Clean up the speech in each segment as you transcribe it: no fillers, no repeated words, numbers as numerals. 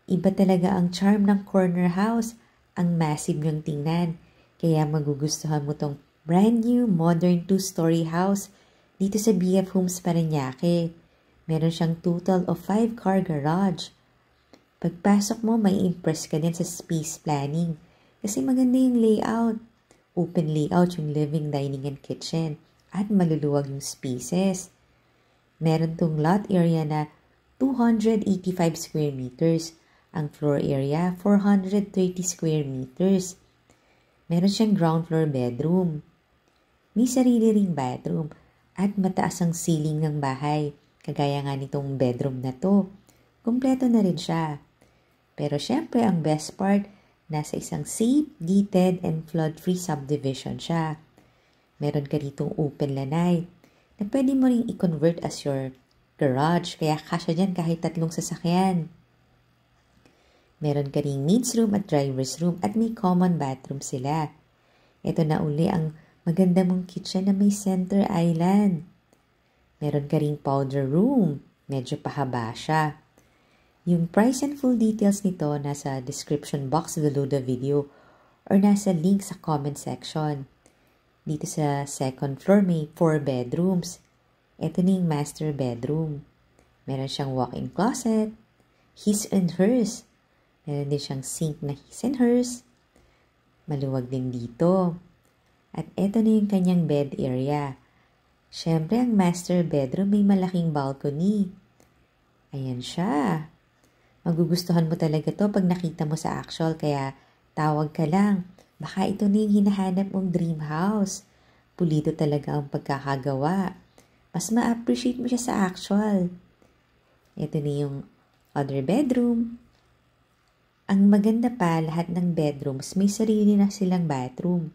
Iba talaga ang charm ng corner house. Ang massive niyang tingnan. Kaya magugustuhan mo tong brand new modern 2-story house dito sa BF Homes Parañaque. Meron siyang total of 5-car garage. Pagpasok mo, may impress ka din sa space planning kasi maganda yung layout. Open layout yung living, dining, and kitchen at maluluwag yung spaces. Meron tong lot area na 285 square meters. Ang floor area, 430 square meters. Meron siyang ground floor bedroom. May sarili ring bathroom at mataas ang ceiling ng bahay. Kagaya nga nitong bedroom na to. Kumpleto na rin siya. Pero syempre ang best part, nasa isang safe, gated, and flood-free subdivision siya. Meron ka ditong open lanay na pwede mo ring i-convert as your garage. Kaya kasya dyan kahit 3 sasakyan. Meron ka ring maid's room at driver's room at may common bathroom sila. Ito na uli ang maganda mong kitchen na may center island. Meron ka ring powder room. Medyo pahaba siya. Yung price and full details nito nasa description box below the video or nasa link sa comment section. Dito sa second floor may 4 bedrooms. Ito na yung master bedroom. Meron siyang walk-in closet, his and hers. Meron din siyang sink na his and hers. Maluwag din dito. At ito na yung kanyang bed area. Siyempre, ang master bedroom may malaking balcony. Ayan siya. Magugustuhan mo talaga to pag nakita mo sa actual, kaya tawag ka lang. Baka ito na yung hinahanap mong dream house. Pulido talaga ang pagkakagawa. Mas ma-appreciate mo siya sa actual. Ito na yung other bedroom. Ang maganda pa, lahat ng bedrooms may sarili na silang bathroom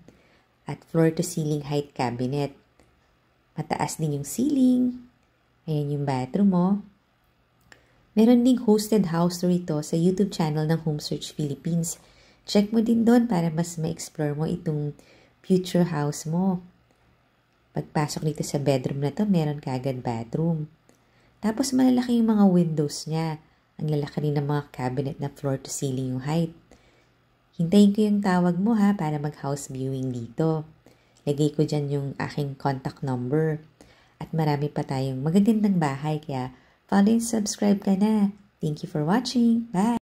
at floor-to-ceiling height cabinet. Mataas din yung ceiling. Ayan yung bathroom mo. Meron ding hosted house tour ito sa YouTube channel ng Home Search Philippines. Check mo din doon para mas ma-explore mo itong future house mo. Pagpasok dito sa bedroom na to, meron kaagad bathroom. Tapos malalaki yung mga windows niya. Ang lalaki rin ng mga cabinet na floor-to-ceiling yung height. Hintayin ko yung tawag mo ha para mag-house viewing dito. Lagay ko dyan yung aking contact number. At marami pa tayong magagandang bahay kaya follow and subscribe ka na. Thank you for watching. Bye!